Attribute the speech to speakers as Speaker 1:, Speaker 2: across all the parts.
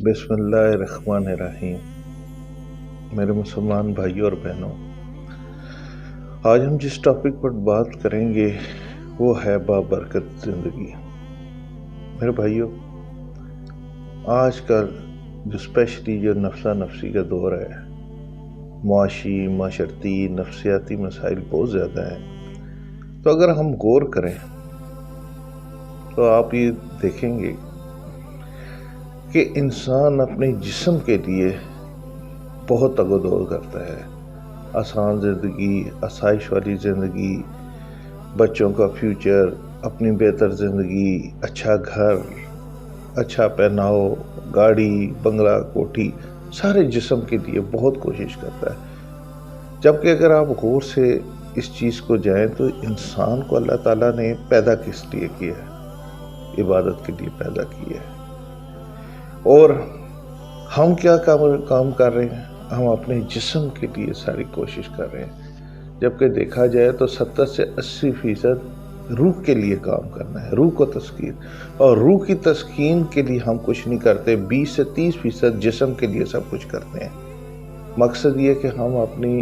Speaker 1: बिस्मिल्लाहिर्रहमानिर्रहीम। मेरे मुसलमान भाइयों और बहनों, आज हम जिस टॉपिक पर बात करेंगे वो है बाबरकत ज़िंदगी। मेरे भाइयों, आजकल जो स्पेशली जो नफ्सा नफसी का दौर है, मुआशी, माशरती, नफसियाती मसाइल बहुत ज़्यादा हैं। तो अगर हम गौर करें तो आप ये देखेंगे कि इंसान अपने जिस्म के लिए बहुत तगोदोड़ करता है। आसान ज़िंदगी, आसाइश वाली ज़िंदगी, बच्चों का फ्यूचर, अपनी बेहतर ज़िंदगी, अच्छा घर, अच्छा पहनाव, गाड़ी, बंगला, कोठी, सारे जिस्म के लिए बहुत कोशिश करता है। जबकि अगर आप गौर से इस चीज़ को जाएं तो इंसान को अल्लाह ताला ने पैदा किस लिए किया है? इबादत के लिए पैदा किया है। और हम क्या काम कर रहे हैं? हम अपने जिस्म के लिए सारी कोशिश कर रहे हैं। जबकि देखा जाए तो 70 से 80% रूह के लिए काम करना है, रूह को तस्कीन, और रूह की तस्कीन के लिए हम कुछ नहीं करते। 20 से 30% जिस्म के लिए सब कुछ करते हैं। मकसद ये कि हम अपनी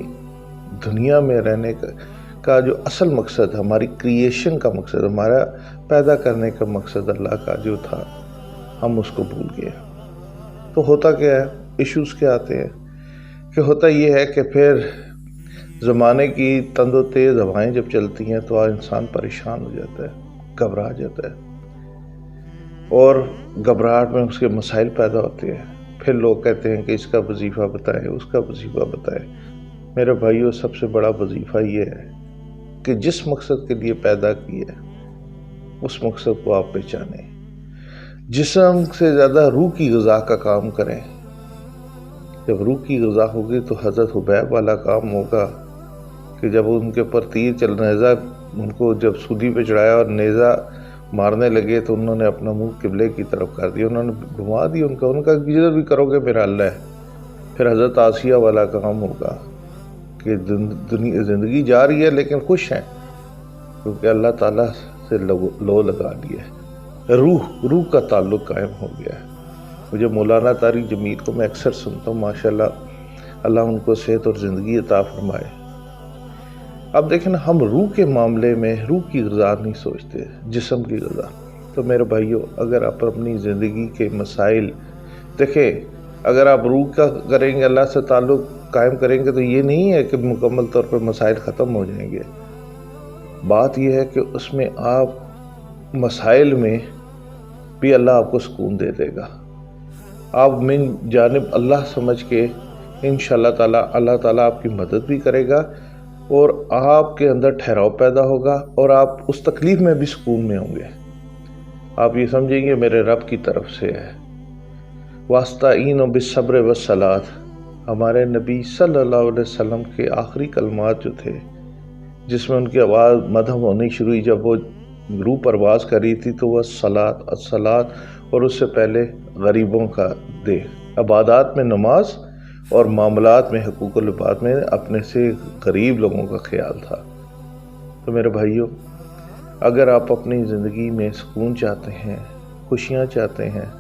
Speaker 1: दुनिया में रहने का जो असल मकसद, हमारी क्रिएशन का मकसद, हमारा पैदा करने का मकसद अल्लाह का जो था, हम उसको भूल गए। तो होता क्या है, इश्यूज़ क्या आते हैं कि होता ये है कि फिर ज़माने की तंदो तेज़ हवाएं जब चलती हैं तो इंसान परेशान हो जाता है, घबरा जाता है, और घबराहट में उसके मसाइल पैदा होते हैं। फिर लोग कहते हैं कि इसका वजीफ़ा बताएं, उसका वजीफ़ा बताएं। मेरे भाइयों, सबसे बड़ा वजीफ़ा ये है कि जिस मकसद के लिए पैदा किया है उस मकसद को आप पहचानें। जिस्म से ज़्यादा रूह की ग़िज़ा का काम करें। जब रूह की ग़िज़ा होगी तो हज़रत हुबैब वाला काम होगा कि जब उनके ऊपर तीर चल, नेज़ा उनको जब सूली पे चढ़ाया और नेज़ा मारने लगे तो उन्होंने अपना मुंह किबले की तरफ कर दिया, उन्होंने घुमा दिया उनका जिधर भी करोगे मेरा अल्लाह है। फिर हज़रत आसिया वाला काम होगा कि ज़िंदगी जा रही है लेकिन खुश हैं क्योंकि अल्लाह ताला से लो लगा लिया है। रूह का ताल्लुक़ कायम हो गया है। मुझे मौलाना तारिक जमील को मैं अक्सर सुनता हूँ, माशाल्लाह, अल्लाह उनको सेहत और ज़िंदगी अता फरमाए। अब देखें ना, हम रूह के मामले में रूह की ग़िज़ा नहीं सोचते, जिस्म की ग़िज़ा। तो मेरे भाइयों, अगर आप अपनी ज़िंदगी के मसाइल देखें, अगर आप रूह का करेंगे, अल्लाह से ताल्लुक़ कायम करेंगे, तो ये नहीं है कि मुकम्मल तौर पर मसाइल ख़त्म हो जाएंगे। बात यह है कि उसमें आप मसाइल में भी अल्लाह आपको सुकून दे देगा। आप मिन जानिब अल्लाह समझ के इंशाअल्लाह ताला अल्लाह ताला आपकी मदद भी करेगा और आपके अंदर ठहराव पैदा होगा और आप उस तकलीफ़ में भी सुकून में होंगे। आप ये समझेंगे मेरे रब की तरफ से है। वास्ताईनो बिस्सब्र वस्सलात, हमारे नबी सल्लल्लाहु अलैहि वसल्लम के आखिरी कलमात जो थे, जिसमें उनकी आवाज़ मदहम होनी शुरू हुई, जब वो रूह परवाज़ करी थी तो वह सलात अस्सलात, और उससे पहले गरीबों का दे, इबादत में नमाज और मामलात में हुकूकुल इबाद में अपने से गरीब लोगों का ख्याल था। तो मेरे भाइयों, अगर आप अपनी ज़िंदगी में सुकून चाहते हैं, खुशियाँ चाहते हैं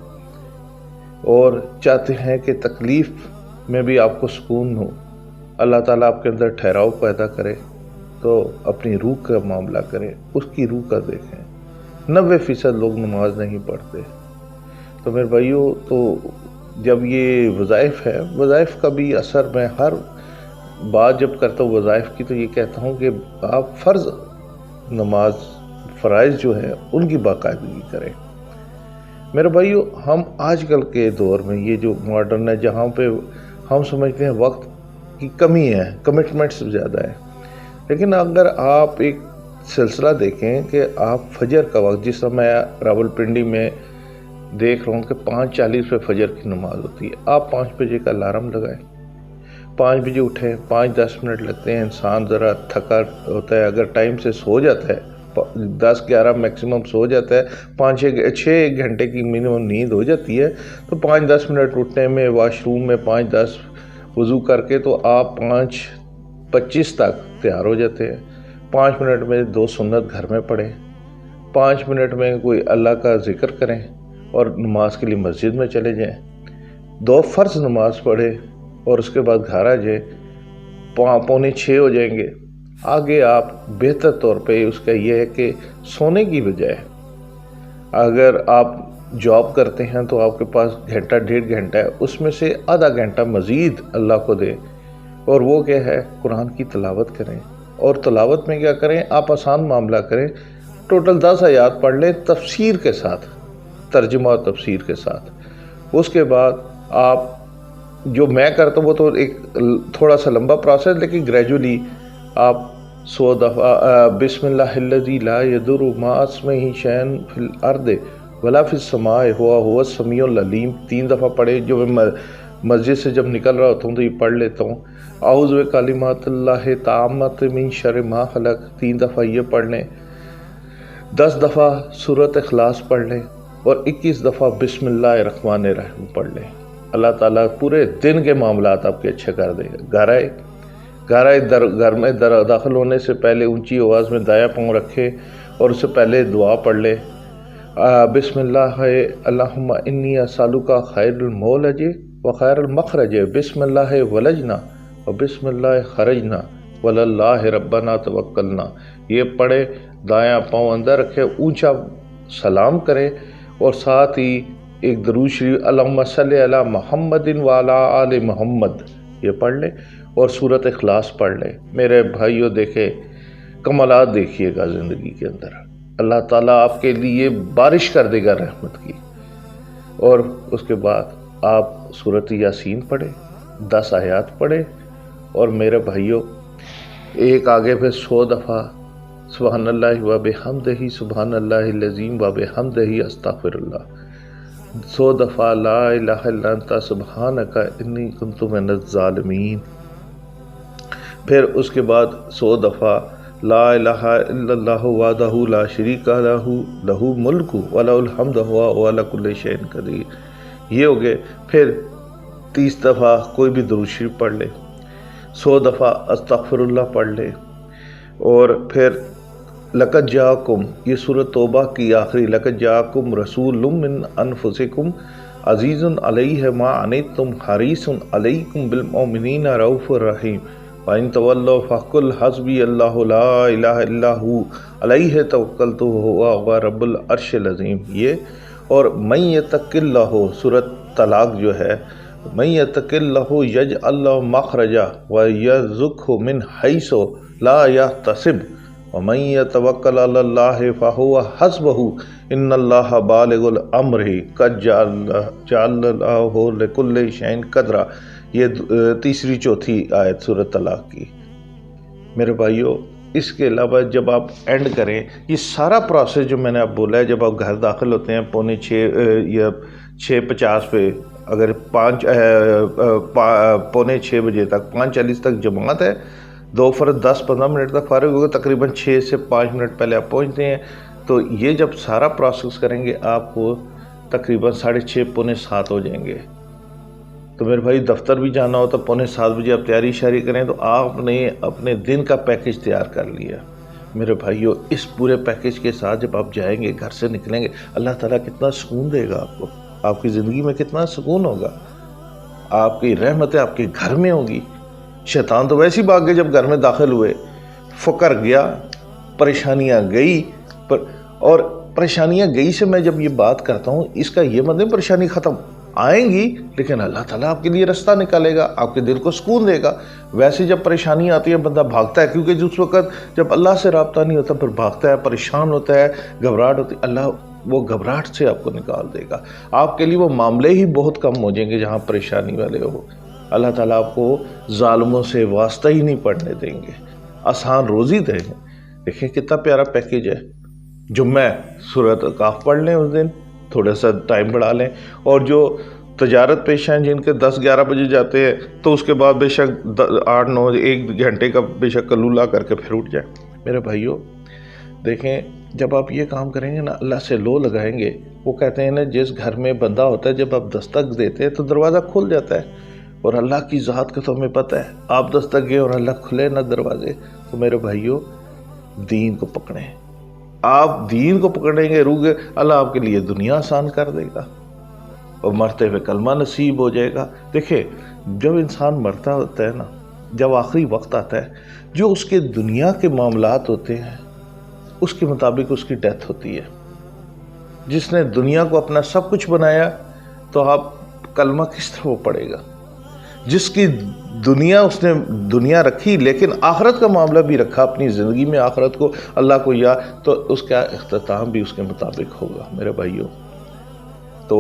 Speaker 1: और चाहते हैं कि तकलीफ़ में भी आपको सुकून हो, अल्लाह ताला आपके अंदर ठहराव पैदा करे, तो अपनी रूह का मामला करें, उसकी रूह का देखें। 90% लोग नमाज नहीं पढ़ते। तो मेरे भाइयों, तो जब ये वज़ाइफ है, वज़ाइफ का भी असर, मैं हर बात जब करता हूँ वज़ाइफ की तो ये कहता हूँ कि आप फ़र्ज़ नमाज, फ़राइज़ जो है उनकी बाकायदगी करें। मेरे भाइयों, हम आजकल के दौर में ये जो मॉडर्न है, जहाँ पे हम समझते हैं वक्त की कमी है, कमिटमेंट्स ज़्यादा है, लेकिन अगर आप एक सिलसिला देखें कि आप फजर का वक्त, जिस समय रावलपिंडी में देख रहा हूँ कि 5:40 पे फजर की नमाज होती है, आप 5 बजे का अलार्म लगाएं, 5 बजे उठें, 5-10 मिनट लगते हैं, इंसान ज़रा थका होता है, अगर टाइम से सो जाता है, 10-11 मैक्सिमम सो जाता है, 5-6 घंटे की मिनिमम नींद हो जाती है, तो 5-10 मिनट उठने में, वॉशरूम में 5-10 वज़ू करके तो आप 5:25 तक तैयार हो जाते हैं। 5 मिनट में 2 सुन्नत घर में पढ़ें, 5 मिनट में कोई अल्लाह का जिक्र करें और नमाज के लिए मस्जिद में चले जाएं। 2 फ़र्ज नमाज पढ़े और उसके बाद घर आ जाए, 5:45 हो जाएंगे। आगे आप बेहतर तौर पे उसका ये है कि सोने की बजाय अगर आप जॉब करते हैं तो आपके पास घंटा 1.5 घंटा है, उसमें से आधा घंटा मज़ीद अल्लाह को दें, और वो क्या है, कुरान की तिलावत करें। और तिलावत में क्या करें, आप आसान मामला करें, टोटल 10 आयात पढ़ लें तफसीर के साथ, तर्जुमा और तफसीर के साथ। उसके बाद आप जो मैं करता हूँ वो तो एक थोड़ा सा लंबा प्रोसेस, लेकिन ग्रेजुअली आप 100 दफ़ा बिस्मिल्लाहिल्लज़ी ला यदुर्रु मअ इस्मिही शैअन फिल अर्दि वला फिस समाए हुवा समीउल अलीम 3 दफ़ा पढ़े। जो मैं मस्जिद से जब निकल रहा होता हूँ तो ये पढ़ लेता हूँ। औज़ु बिकलिमातिल्लाहि ताम्मति मिन शर्रि मा खलक़ 3 दफ़ा ये पढ़ लें। 10 दफ़ा सूरत इखलास पढ़ लें और 21 दफ़ा बिस्मिल्लाहिर्रहमानिर्रहीम पढ़ लें। अल्लाह ताला पूरे दिन के मामलात आपके अच्छे कर देगा। घर में दाखिल होने से पहले ऊंची आवाज़ में दाया पाँव रखे और उससे पहले दुआ पढ़ ले, बिस्मिल्लाह अल्लाहुम्मा इन्नी असअलुका खैरुल मौलज व खैरुल मखरज, बिस्मिल्लाह वलजना व बिस्मिल्लाह खरजना वलल्लाहि रब्बना तवक्कलना। ये पढ़े, दायां पाँव अंदर रखे, ऊंचा सलाम करें और साथ ही एक दरूद शरीफ अल्लाहुम्मा सल्ली अला मुहम्मदिन व अला आले मुहम्मद ये पढ़ ले और सूरत इखलास पढ़ ले। मेरे भाइयों, देखे कमालात देखिएगा ज़िंदगी के अंदर, अल्लाह ताला आपके लिए बारिश कर देगा रहमत की। और उसके बाद आप सूरत यासीन पढ़े, 10 आयात पढ़े, और मेरे भाइयों एक आगे पे 100 दफ़ा सुबहानल्लाहि व बिहम्दिही सुबहानल्लाहिल अज़ीम व बिहम्दिही अस्तग़फिरुल्लाह, 100 दफ़ा ला इलाहा इल्ला अंता सुब्हानका इन्नी कुन्तु मिनज़ ज़ालिमीन। फिर उसके बाद 100 दफ़ा ला इलाहा इल्लल्लाहु वहदहु ला शरीका लहू लहू मुल्कु व लहुल हम्दु व हुवा अला कुल्लि शैइन क़दीर। ये हो गए। फिर 30 दफ़ा कोई भी दुरूद शरीफ पढ़ ले, 100 दफ़ा अस्तग़फिरुल्लाह पढ़ ले, और फिर लक़द जाअकुम, ये सूरत तौबा की आखिरी, लक़द जाअकुम रसूलुम मिन अनफुसिकुम अज़ीज़ुन अलैहि मा अनित्तुम हरीसुन अलैकुम बिल मुमिनीना रऊफ़ुर रहीम व इन तवल्लौ फ़क़ुल हस्बी अल्लाहु ला इलाहा इल्ला हु अलैहि तवक्कलतु हुवा रब्बुल अर्शिल अज़ीम। ये और मन यत्तक़िल्लाहु, सूरत तलाक़ जो है, मन यत्तक़िल्लाहु यजअल लहु मख़रजा व यरज़ुक़हु मिन हैसु ला यहतसिब व मन यतवक्कल अलल्लाहि फ़हुवा हस्बुहु इन्नल्लाहा बालिग़ुल अम्रिही क़द जअलल्लाहु लिकुल्लि शैइन क़दरा। ये तीसरी चौथी आयत सूरत तलाक़ की। मेरे भाइयों, इसके अलावा जब आप एंड करें, ये सारा प्रोसेस जो मैंने आप बोला है, जब आप घर दाखिल होते हैं 5:45 या 6:50 पे, अगर 5:45 बजे तक, 5:40 तक जमात है, 2 फ़र्ज़ 10-15 मिनट तक फारिग होगा, तकरीबन 6 से 5 मिनट पहले आप पहुंचते हैं। तो ये जब सारा प्रोसेस करेंगे आपको तकरीबन 6:30 पौने 7 हो जाएंगे। तो मेरे भाई, दफ्तर भी जाना हो तो 6:45 बजे आप तैयारी शारी करें, तो आपने अपने दिन का पैकेज तैयार कर लिया। मेरे भाइयों, इस पूरे पैकेज के साथ जब आप जाएंगे, घर से निकलेंगे, अल्लाह ताला कितना सुकून देगा आपको, आपकी ज़िंदगी में कितना सुकून होगा, आपकी रहमतें आपके घर में होंगी। शैतान तो वैसे ही भाग गए जब घर में दाखिल हुए, फ़क्र गया, परेशानियाँ गई। और परेशानियाँ गई से मैं जब ये बात करता हूँ, इसका ये मतलब परेशानी ख़त्म आएंगी, लेकिन अल्लाह ताला आपके लिए रास्ता निकालेगा, आपके दिल को सुकून देगा। वैसे जब परेशानी आती है बंदा भागता है, क्योंकि जिस वक्त जब अल्लाह से राब्ता नहीं होता फिर भागता है, परेशान होता है, घबराहट होती है। अल्लाह वो घबराहट से आपको निकाल देगा। आपके लिए वो मामले ही बहुत कम हो जाएंगे जहाँ परेशानी वाले हो। अल्लाह ताला आपको ज़ालिमों से वास्ता ही नहीं पड़ने देंगे, आसान रोज़ी देंगे। देखें कितना प्यारा पैकेज है। जुम्मे सूरत काफ पढ़ लें, उस दिन थोड़ा सा टाइम बढ़ा लें, और जो तजारत पेश हैं जिनके 10-11 बजे जाते हैं, तो उसके बाद बेशक 8-9 1 घंटे का बेशक कलूला करके फिर उठ जाए। मेरे भाइयों, देखें जब आप ये काम करेंगे ना, अल्लाह से लो लगाएंगे। वो कहते हैं ना, जिस घर में बंदा होता है, जब आप दस्तक देते हैं तो दरवाज़ा खुल जाता है, और अल्लाह की ज़ात का तो हमें पता है। आप दस्तक गए और अल्लाह खुले ना दरवाजे। तो मेरे भाइयों, दीन को पकड़ें। आप दीन को पकड़ेंगे, रूगे, अल्लाह आपके लिए दुनिया आसान कर देगा। اور مرتے ہوئے کلمہ نصیب ہو جائے گا۔ دیکھیں جب انسان مرتا ہوتا ہے نا، جب آخری وقت آتا ہے، جو اس کے دنیا کے معاملات ہوتے ہیں اس کے مطابق اس کی ڈیتھ ہوتی ہے۔ جس نے دنیا کو اپنا سب کچھ بنایا تو آپ کلمہ کس طرح وہ پڑھے گا؟ جس کی اس نے دنیا رکھی لیکن آخرت کا معاملہ بھی رکھا اپنی زندگی میں، آخرت کو، اللہ کو یاد، تو اس کا اختتام بھی اس کے مطابق ہوگا میرے بھائیوں۔ تو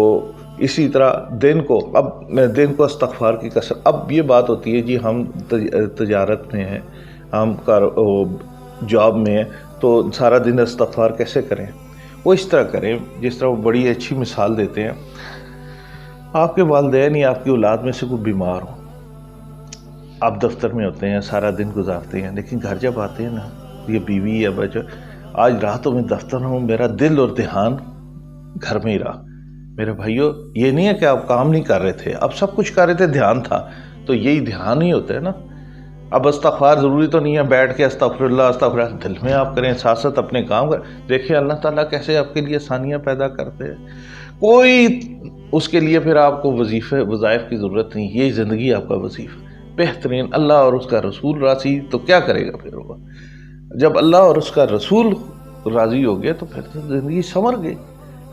Speaker 1: اسی طرح دن کو، اب میں دن کو استغفار کی کثرت، اب یہ بات ہوتی ہے جی ہم تجارت میں ہیں، ہم جاب میں ہیں، تو سارا دن استغفار کیسے کریں؟ وہ اس طرح کریں جس طرح وہ بڑی اچھی مثال دیتے ہیں۔ آپ کے والدین یا آپ کی اولاد میں سے کوئی بیمار ہو، آپ دفتر میں ہوتے ہیں، سارا دن گزارتے ہیں، لیکن گھر جب آتے ہیں نا، یہ بیوی یا بچہ، آج راتوں میں دفتر ہوں، میرا دل اور دھیان گھر میں ہی رہا۔ میرے بھائیو یہ نہیں ہے کہ آپ کام نہیں کر رہے تھے، اب سب کچھ کر رہے تھے، دھیان تھا، تو یہی دھیان ہی ہوتا ہے نا۔ اب استغفار ضروری تو نہیں ہے بیٹھ کے استغفر اللہ، دل میں آپ کریں، ساتھ ساتھ اپنے کام کریں۔ دیکھیں اللہ تعالیٰ کیسے آپ کے لیے آسانیاں پیدا کرتے ہیں۔ کوئی اس کے لیے پھر آپ کو وظائف کی ضرورت نہیں، یہی زندگی آپ کا وظیفہ بہترین۔ اللہ اور اس کا رسول راضی تو کیا کرے گا پھر وہ؟ جب اللہ اور اس کا رسول راضی ہو گیا تو پھر زندگی سنور گئی۔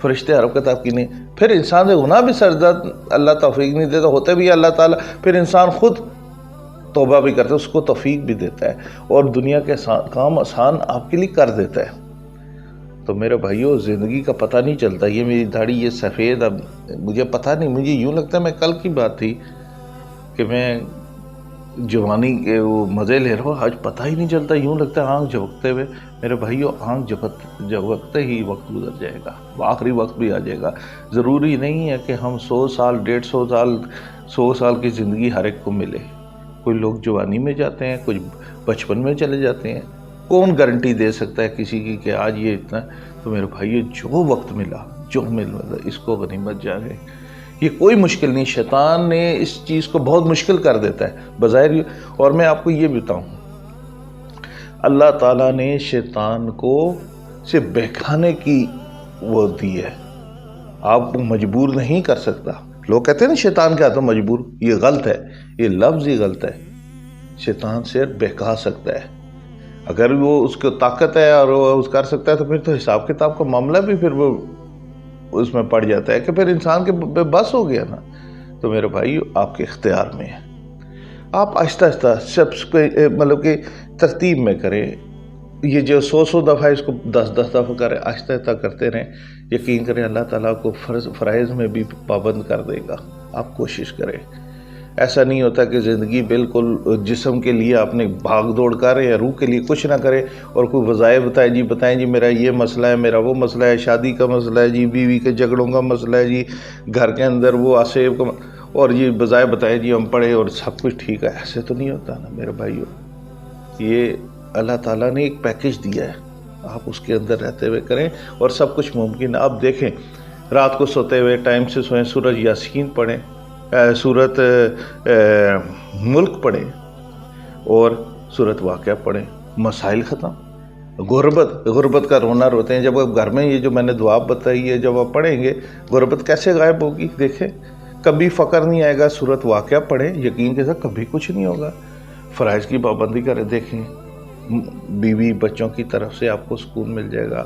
Speaker 1: فرشتے عرب کتاب کی نہیں، پھر انسان سے گناہ بھی سرزد اللہ توفیق نہیں دیتا، ہوتے بھی اللہ تعالیٰ، پھر انسان خود توبہ بھی کرتا ہے، اس کو توفیق بھی دیتا ہے اور دنیا کے کام آسان آپ کے لیے کر دیتا ہے۔ تو میرے بھائیو زندگی کا پتہ نہیں چلتا، یہ میری داڑھی یہ سفید، اب مجھے پتہ نہیں، مجھے یوں لگتا ہے میں کل کی بات تھی کہ میں جوانی کے وہ مزے لے رہا ہوں، آج پتہ ہی نہیں چلتا، یوں لگتا ہے آنکھ جھپکتے ہوئے۔ میرے بھائیو آنکھ جھپکتے ہی وقت گزر جائے گا، آخری وقت بھی آ جائے گا۔ ضروری نہیں ہے کہ ہم 100 سال 150 سال 100 سال کی زندگی ہر ایک کو ملے۔ کوئی لوگ جوانی میں جاتے ہیں، کچھ بچپن میں چلے جاتے ہیں، کون گارنٹی دے سکتا ہے کسی کی کہ آج یہ اتنا؟ تو میرے بھائیو جو وقت ملا، جو ملا، اس کو غنیمت جانے، یہ کوئی مشکل نہیں۔ شیطان نے اس چیز کو بہت مشکل کر دیتا ہے بظاہر۔ اور میں آپ کو یہ بتاؤں، اللہ تعالیٰ نے شیطان کو سے بہکانے کی وہ دی ہے، آپ کو مجبور نہیں کر سکتا۔ لوگ کہتے ہیں نا شیطان کیا تو مجبور، یہ غلط ہے، یہ لفظ ہی غلط ہے۔ شیطان سے بہکا سکتا ہے، اگر وہ اس کو طاقت ہے اور وہ کر سکتا ہے تو پھر تو حساب کتاب کا معاملہ بھی پھر وہ اس میں پڑ جاتا ہے کہ پھر انسان کے بس ہو گیا نا۔ تو میرے بھائی آپ کے اختیار میں ہے، آپ آہستہ آہستہ سب مطلب کہ ترتیب میں کریں۔ یہ جو 100 دفعہ اس کو 10 دفعہ کریں، آہستہ آہستہ کرتے رہیں، یقین کریں اللہ تعالیٰ کو فرائض میں بھی پابند کر دے گا۔ آپ کوشش کریں، ایسا نہیں ہوتا کہ زندگی بالکل جسم کے لیے آپ نے بھاگ دوڑ کرے یا روح کے لیے کچھ نہ کرے اور کوئی وظائف بتائیں جی میرا یہ مسئلہ ہے، میرا وہ مسئلہ ہے، شادی کا مسئلہ ہے جی، بیوی کے جھگڑوں کا مسئلہ ہے جی، گھر کے اندر وہ آسیب کا، اور یہ بظاہر بتائیں جی ہم پڑھے اور سب کچھ ٹھیک ہے۔ ایسے تو نہیں ہوتا نا میرے بھائیو۔ یہ اللہ تعالیٰ نے ایک پیکج دیا ہے، آپ اس کے اندر رہتے ہوئے کریں اور سب کچھ ممکن ہے۔ آپ دیکھیں رات کو سوتے ہوئے ٹائم سے سوئیں، سورۃ یاسین پڑھیں، سورۃ ملک پڑھیں اور سورۃ واقعہ پڑھیں، مسائل ختم۔ غربت کا رونا روتے ہیں جب آپ گھر میں، یہ جو میں نے دعا بتائی ہے جب آپ پڑھیں گے، غربت کیسے غائب ہوگی؟ دیکھیں کبھی فقر نہیں آئے گا۔ سورۃ واقعہ پڑھیں، یقین کے ساتھ کبھی کچھ نہیں ہوگا۔ فرائض کی پابندی کریں، دیکھیں بیوی بچوں کی طرف سے آپ کو سکون مل جائے گا،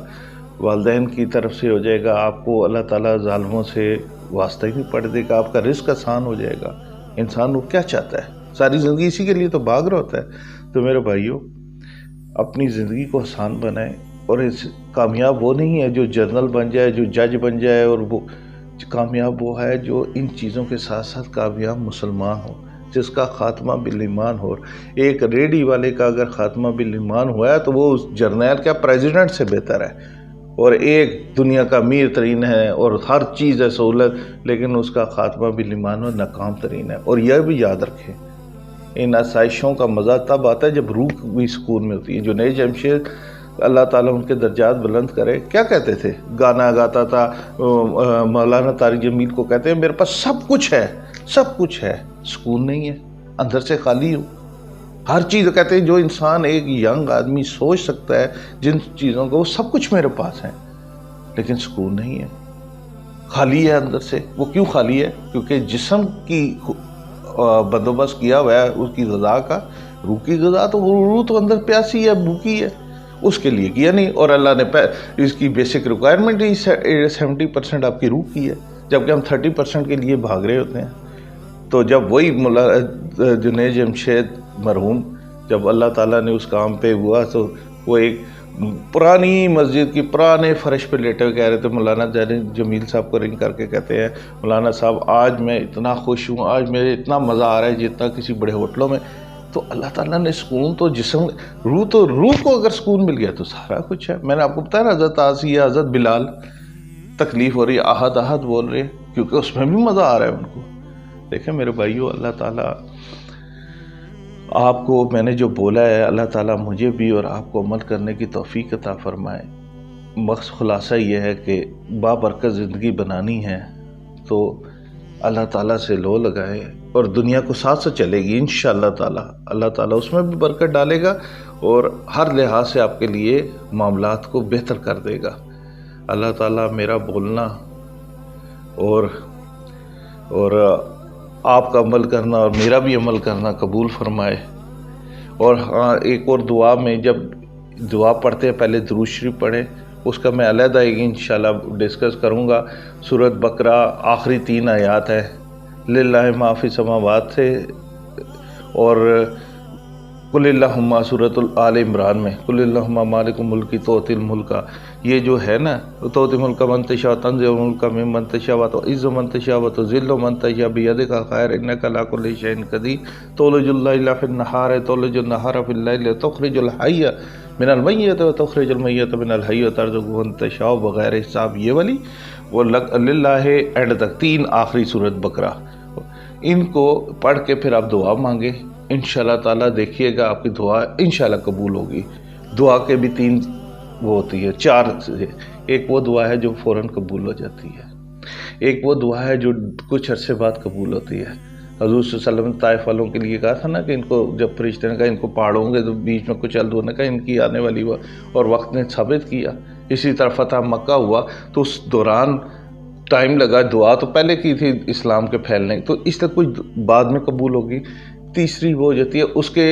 Speaker 1: والدین کی طرف سے ہو جائے گا، آپ کو اللہ تعالیٰ ظالموں سے واسطہ ہی نہیں پڑ دے گا، آپ کا رزق آسان ہو جائے گا۔ انسان وہ کیا چاہتا ہے؟ ساری زندگی اسی کے لیے تو بھاگ رہا ہوتا ہے۔ تو میرے بھائیو اپنی زندگی کو آسان بنائیں، اور کامیاب وہ نہیں ہے جو جنرل بن جائے، جو جج بن جائے، اور وہ کامیاب وہ ہے جو ان چیزوں کے ساتھ ساتھ کامیاب مسلمان ہو، جس کا خاتمہ بالایمان ہو۔ ایک ریڈی والے کا اگر خاتمہ بالایمان ہوا ہے تو وہ اس جرنیل کا پریزیڈنٹ سے بہتر ہے، اور ایک دنیا کا امیر ترین ہے اور ہر چیز ہے سہولت، لیکن اس کا خاتمہ بالایمان و ناکام ترین ہے۔ اور یہ بھی یاد رکھیں، ان آسائشوں کا مزہ تب آتا ہے جب روح بھی سکون میں ہوتی ہے۔ جو نئے جمشید اللہ تعالیٰ ان کے درجات بلند کرے، کیا کہتے تھے؟ گانا گاتا تھا، مولانا طارق جمیل کو کہتے ہیں میرے پاس سب کچھ ہے، سب کچھ ہے، سکون نہیں ہے، اندر سے خالی ہوں۔ ہر چیز کہتے ہیں جو انسان ایک ینگ آدمی سوچ سکتا ہے، جن چیزوں کو وہ سب کچھ میرے پاس ہیں، لیکن سکون نہیں ہے۔ خالی ہے اندر سے. وہ کیوں خالی ہے؟ کیونکہ جسم کی بندوبست کیا ہوا ہے اس کی غذا کا. روح کی غذا تو روح تو اندر پیاسی ہے، بھوکی ہے، اس کے لیے کیا نہیں. اور اللہ نے اس کی بیسک ریکوائرمنٹ ہی 70% آپ کی روح کی ہے، جبکہ ہم 30% کے لیے بھاگ رہے ہوتے ہیں. تو جب وہی جنید جمشید مرحوم جب اللہ تعالیٰ نے اس کام پہ ہوا تو وہ ایک پرانی مسجد کی پرانے فرش پہ لیٹے ہوئے کہہ رہے تھے. مولانا جمیل صاحب کو رنگ کر کے کہتے ہیں مولانا صاحب آج میں اتنا خوش ہوں، آج میرے اتنا مزہ آ رہا ہے جتنا کسی بڑے ہوٹلوں میں. تو اللہ تعالیٰ نے سکون تو جسم روح کو اگر سکون مل گیا تو سارا کچھ ہے. میں نے آپ کو بتایا نا حضرت آسیہ حضرت بلال تکلیف ہو رہی ہے، احد احد بول رہے ہیں کیونکہ اس میں بھی مزہ آ رہا ہے ان کو. دیکھیں میرے بھائیو، اللہ تعالیٰ آپ کو میں نے جو بولا ہے اللہ تعالیٰ مجھے بھی اور آپ کو عمل کرنے کی توفیق عطا فرمائے. خلاصہ یہ ہے کہ بابرکت زندگی بنانی ہے تو اللہ تعالیٰ سے لو لگائے اور دنیا کو ساتھ سے چلے گی انشاءاللہ تعالیٰ. اللہ تعالیٰ اس میں بھی برکت ڈالے گا اور ہر لحاظ سے آپ کے لیے معاملات کو بہتر کر دے گا. اللہ تعالیٰ میرا بولنا اور آپ کا عمل کرنا اور میرا بھی عمل کرنا قبول فرمائے. اور ہاں ایک اور دعا میں جب دعا پڑھتے ہیں پہلے درود شریف پڑھیں، اس کا میں علیحدہ انشاءاللہ ڈسکس کروں گا. سورۃ بقرہ آخری 3 آیات ہے، للہ ما فی السماوات سے، اور قل اللہم سورۃ آل عمران میں قل اللہم مالک الملک تؤتی الملک، یہ جو ہے نا تؤتی الملک من تشاء وتنزع الملک ممن تشاء وتعز من تشاء وتذل من تشاء بیدک الخیر انک علی کل شیء قدیر تولج اللیل فی النہار تولج النہار فی اللیل تخرج الحی من المیت وتخرج المیت من الحی وترزق من تشاء بغیر حساب. یہ والی وہ للہ اینڈ تک 3 آخری سورۃ بقرہ، ان کو پڑھ کے پھر آپ دعا مانگیں انشاءاللہ تعالیٰ. دیکھیے گا آپ کی دعا انشاءاللہ قبول ہوگی. دعا کے بھی 3 وہ ہوتی ہے 4 سے. ایک وہ دعا ہے جو فوراً قبول ہو جاتی ہے، ایک وہ دعا ہے جو کچھ عرصے بعد قبول ہوتی ہے. حضور صلی اللہ علیہ وسلم طائف والوں کے لیے کہا تھا نا کہ ان کو جب فرشتے نے کہا ان کو پاڑوں گے تو بیچ میں کچھ الدور نے کہا ان کی آنے والی ہوا، اور وقت نے ثابت کیا. اسی طرح فتح مکہ ہوا تو اس دوران ٹائم لگا، دعا تو پہلے کی تھی اسلام کے پھیلنے، تو اس طرح کچھ بعد میں قبول ہوگی. تیسری وہ ہو جاتی ہے اس کے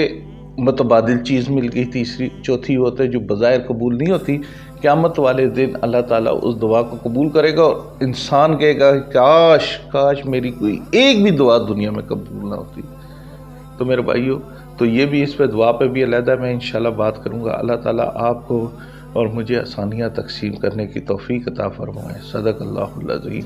Speaker 1: متبادل چیز مل گئی تیسری. چوتھی ہوتا ہے جو بظاہر قبول نہیں ہوتی، قیامت والے دن اللہ تعالیٰ اس دعا کو قبول کرے گا اور انسان کہے گا کاش میری کوئی ایک بھی دعا دنیا میں قبول نہ ہوتی. تو میرے بھائیو، تو یہ بھی اس پہ دعا پہ بھی علیحدہ میں انشاءاللہ بات کروں گا. اللہ تعالیٰ آپ کو اور مجھے آسانیاں تقسیم کرنے کی توفیق عطا فرمائے. صدق اللہ العظیم.